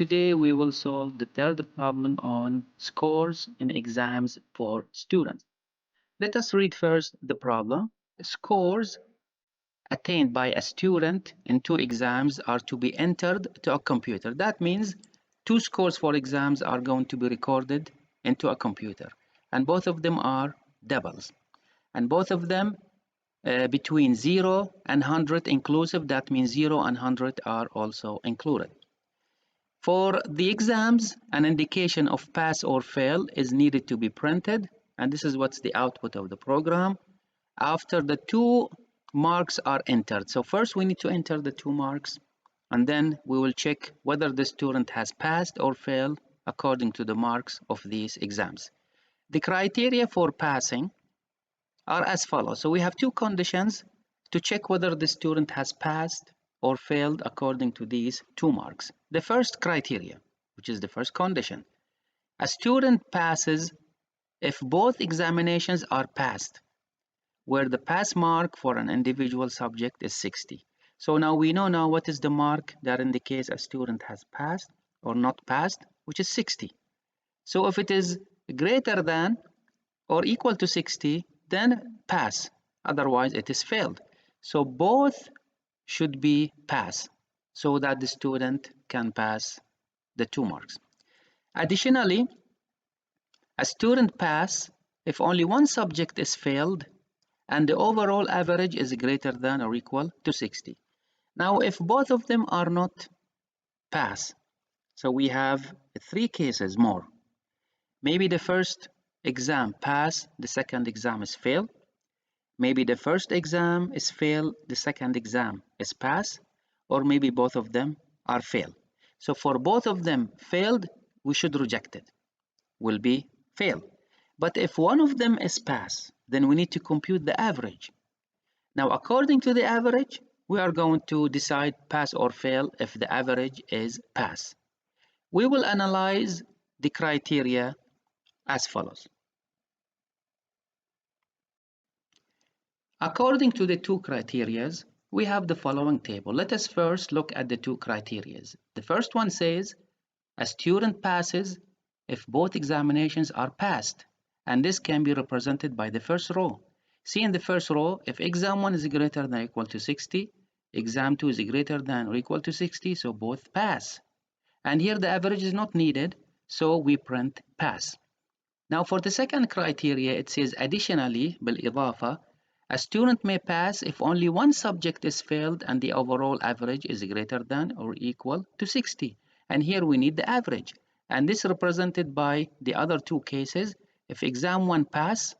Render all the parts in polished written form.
Today we will solve the third problem on scores in exams for students. Let us read first the problem. Scores attained by a student in two exams are to be entered to a computer. That means two scores for exams are going to be recorded into a computer, and both of them are doubles, and both of them between 0 and 100 inclusive. That means 0 and 100 are also included. For the exams, an indication of pass or fail is needed to be printed, and this is what's the output of the program after the two marks are entered. So first we need to enter the 2 marks, and then we will check whether the student has passed or failed according to the marks of these exams. The criteria for passing are as follows. So we have 2 conditions to check whether the student has passed or failed according to these 2 marks. The first criteria, which is the first condition, a student passes if both examinations are passed, where the pass mark for an individual subject is 60. So now we know now what is the mark that indicates a student has passed or not passed, which is 60. So if it is greater than or equal to 60, then pass, otherwise it is failed. So both should be pass so that the student can pass the 2 marks. Additionally, a student pass if only one subject is failed and the overall average is greater than or equal to 60. Now if both of them are not pass, so we have 3 cases more. Maybe the first exam pass, the second exam is fail. Maybe the first exam is fail, the second exam is pass, or maybe both of them are fail. So for both of them failed, we should reject it, will be fail. But if one of them is pass, then we need to compute the average. Now according to the average, we are going to decide pass or fail if the average is pass. We will analyze the criteria as follows. According to the 2 criteria, we have the following table. Let us first look at the 2 criteria. The first one says a student passes if both examinations are passed, and this can be represented by the first row. See in the first row, if exam 1 is greater than or equal to 60, exam 2 is greater than or equal to 60, so both pass. And here the average is not needed, so we print pass. Now for the second criteria, it says additionally, بالإضافة, a student may pass if only one subject is failed and the overall average is greater than or equal to 60. And here we need the average. And this is represented by the other 2 cases. If exam 1 pass,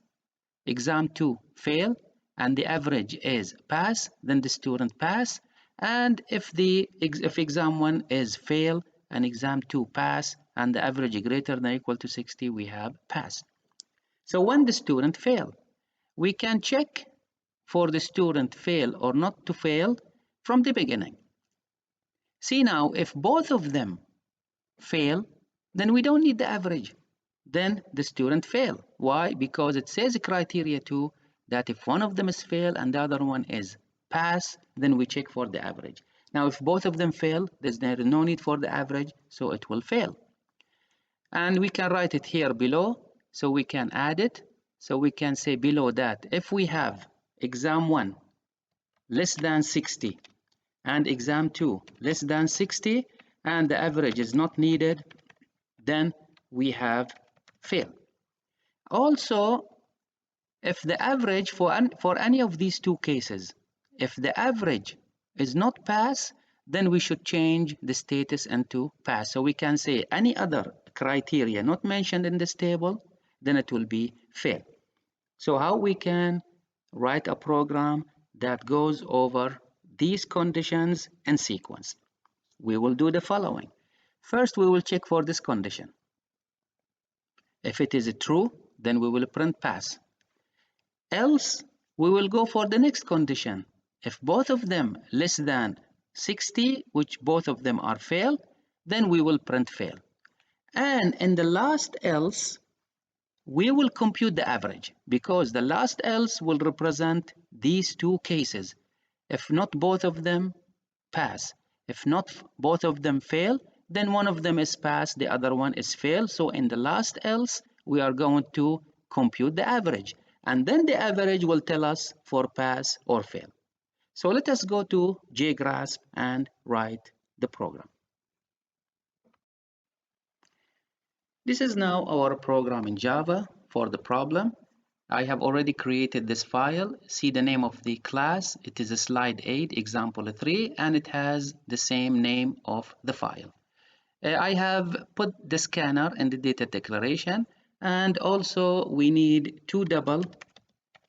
exam 2 fail, and the average is pass, then the student pass. And if exam 1 is fail and exam 2 pass, and the average greater than or equal to 60, we have pass. So when the student fail, we can check for the student fail or not to fail from the beginning. See now, if both of them fail, then we don't need the average. Then the student fail. Why? Because it says criteria 2 that if one of them is fail and the other one is pass, then we check for the average. Now if both of them fail, there's no need for the average, so it will fail. And we can write it here below, so we can add it. So we can say below that if we have exam 1 less than 60 and exam 2 less than 60 and the average is not needed, then we have fail. Also, if the average for any of these 2 cases, if the average is not pass, then we should change the status into pass. So we can say any other criteria not mentioned in this table, then it will be fail. So how we can write a program that goes over these conditions in sequence? We will do the following. First, we will check for this condition. If it is true, then we will print pass. Else, we will go for the next condition. If both of them less than 60, which both of them are fail, then we will print fail. And in the last else, we will compute the average, because the last else will represent these 2 cases. If not both of them pass, if not both of them fail, then one of them is pass, the other one is fail. So in the last else, we are going to compute the average. And then the average will tell us for pass or fail. So let us go to JGrasp and write the program. This is now our program in Java for the problem. I have already created this file. See the name of the class. It is a slide 8 example 3 and it has the same name of the file. I have put the scanner in the data declaration, and also we need two double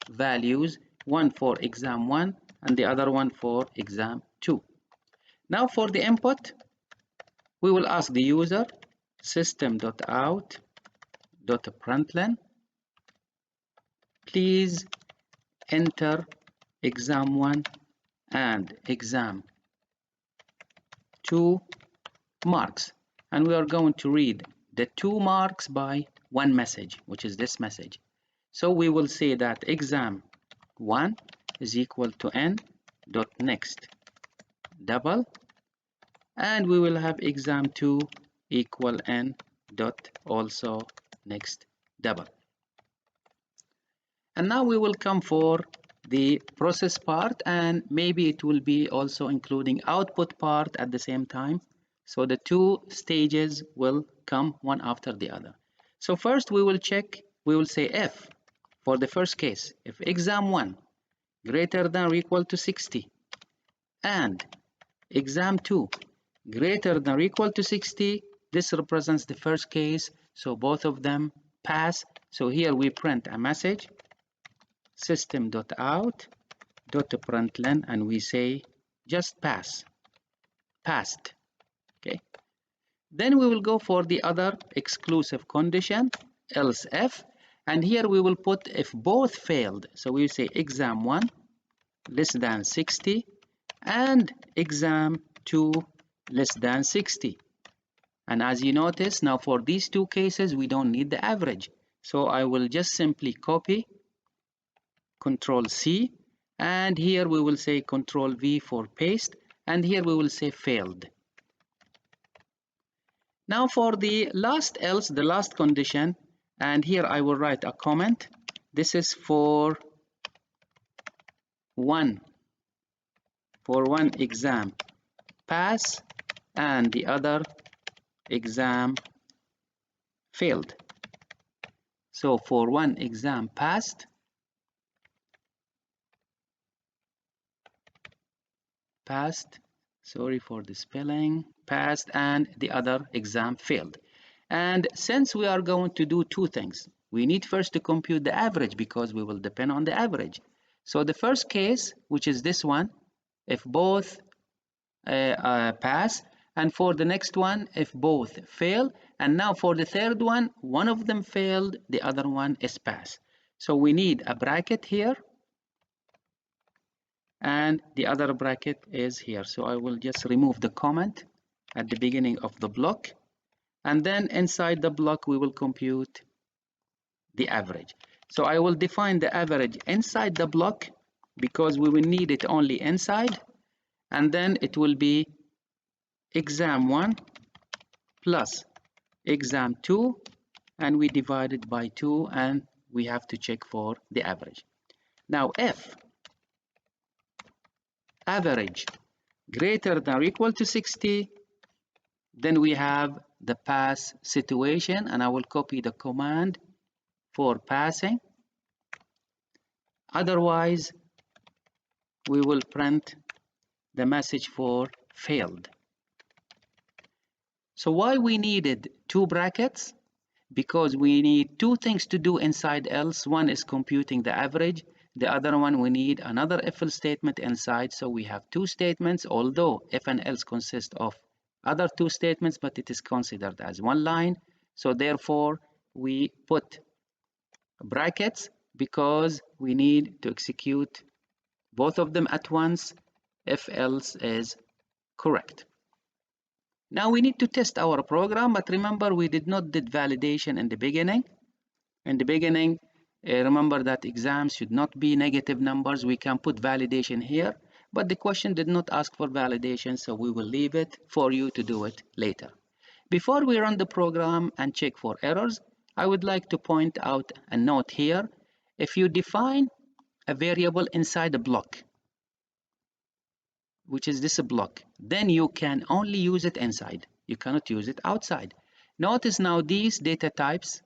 values, one for exam1 and the other one for exam2. Now for the input, we will ask the user system.out.println, please enter exam1 and exam2 marks, and we are going to read the 2 marks by one message, which is this message. So we will say that exam1 is equal to n dot next double, and we will have exam2 equal n dot also next double. And now we will come for the process part, and maybe it will be also including output part at the same time. So the two stages will come one after the other. So first we will check, we will say if, for the first case, if exam1 greater than or equal to 60 and exam2 greater than or equal to 60, this represents the first case, so both of them pass. So here we print a message, system.out.println, and we say just pass, passed. Okay. Then we will go for the other exclusive condition, else if, and here we will put if both failed. So we say exam1 less than 60 and exam2 less than 60. And as you notice, now for these two cases, we don't need the average. So I will just simply copy, Control C, and here we will say Control V for paste, and here we will say failed. Now for the last else, the last condition, and here I will write a comment. This is for one exam pass and the other exam failed. So for one exam passed, sorry for the spelling, passed, and the other exam failed. And since we are going to do two things, we need first to compute the average because we will depend on the average. So the first case, which is this one, if both pass, and for the next one, if both fail, and now for the third one, one of them failed, the other one is pass. So we need a bracket here, and the other bracket is here. So I will just remove the comment at the beginning of the block, and then inside the block we will compute the average. So I will define the average inside the block because we will need it only inside, and then it will be exam1 plus exam2, and we divide it by 2, and we have to check for the average. Now if average greater than or equal to 60, then we have the pass situation, and I will copy the command for passing. Otherwise, we will print the message for failed. So why we needed two brackets? Because we need two things to do inside else. One is computing the average. The other one, we need another if else statement inside. So we have two statements, although if and else consist of other two statements, but it is considered as one line. So therefore, we put brackets because we need to execute both of them at once if else is correct. Now we need to test our program, but remember we did not did validation in the beginning. In the beginning, remember that exams should not be negative numbers. We can put validation here, but the question did not ask for validation, so we will leave it for you to do it later. Before we run the program and check for errors, I would like to point out a note here. If you define a variable inside a block, which is this block, then you can only use it inside. You cannot use it outside. Notice now these data types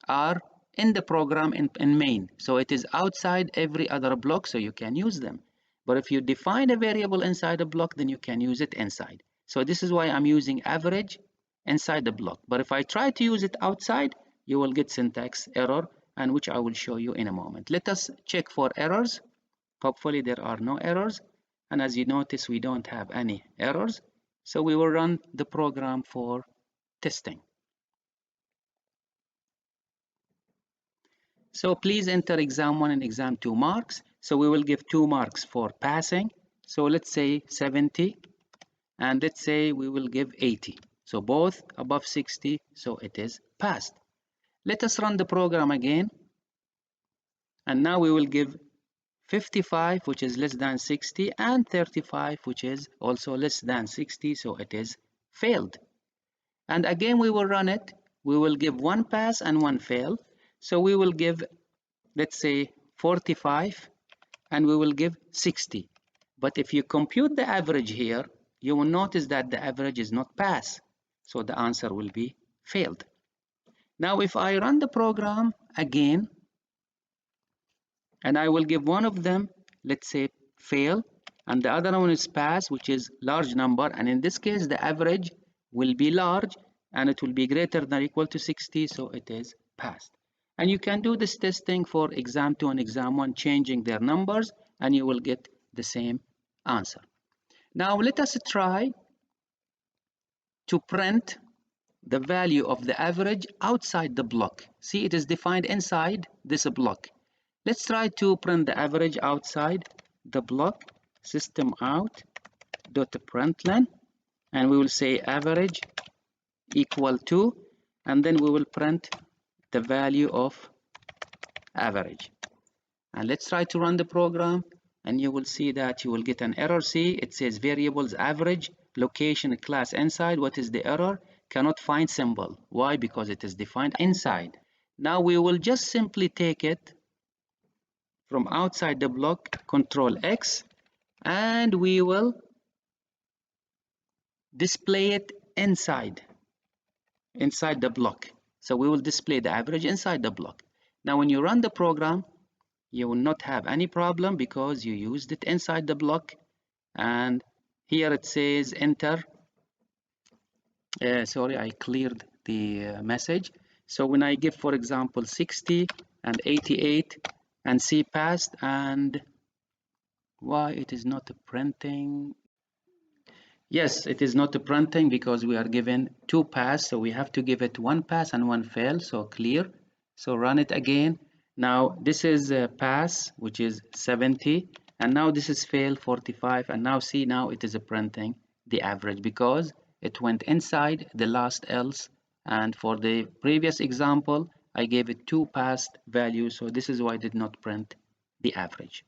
are in the program in main, so it is outside every other block, so you can use them. But if you define a variable inside a block, then you can use it inside. So this is why I'm using average inside the block. But if I try to use it outside, you will get syntax error, and which I will show you in a moment. Let us check for errors. Hopefully there are no errors, and as you notice, we don't have any errors. So we will run the program for testing. So please enter exam 1 and exam 2 marks. So we will give 2 marks for passing. So let's say 70, and let's say we will give 80. So both above 60, so it is passed. Let us run the program again. And now we will give 55, which is less than 60, and 35, which is also less than 60, so it is failed. And again, we will run it. We will give 1 pass and 1 fail. So we will give, let's say, 45, and we will give 60. But if you compute the average here, you will notice that the average is not pass. So the answer will be failed. Now, if I run the program again, and I will give one of them, let's say, fail, and the other one is pass, which is large number, and in this case, the average will be large, and it will be greater than or equal to 60, so it is passed. And you can do this testing for exam 2 and exam 1, changing their numbers, and you will get the same answer. Now let us try to print the value of the average outside the block. See, it is defined inside this block. Let's try to print the average outside the block. System out dot println, and we will say average equal to, and then we will print the value of average. And let's try to run the program, and you will see that you will get an error. See, it says variables average location class inside. What is the error? Cannot find symbol. Why? Because it is defined inside. Now we will just simply take it from outside the block, Control X, and we will display it inside the block. So we will display the average inside the block. Now when you run the program, you will not have any problem because you used it inside the block. And here it says enter. Sorry, I cleared the message. So when I give, for example, 60 and 88 and C passed, and why it is not printing? Yes, it is not printing because we are given 2 pass, so we have to give it 1 pass and 1 fail, so clear. So run it again. Now this is a pass, which is 70, and now this is fail 45, and now see, now it is printing the average because it went inside the last else, and for the previous example I gave it 2 passed values, so this is why I did not print the average.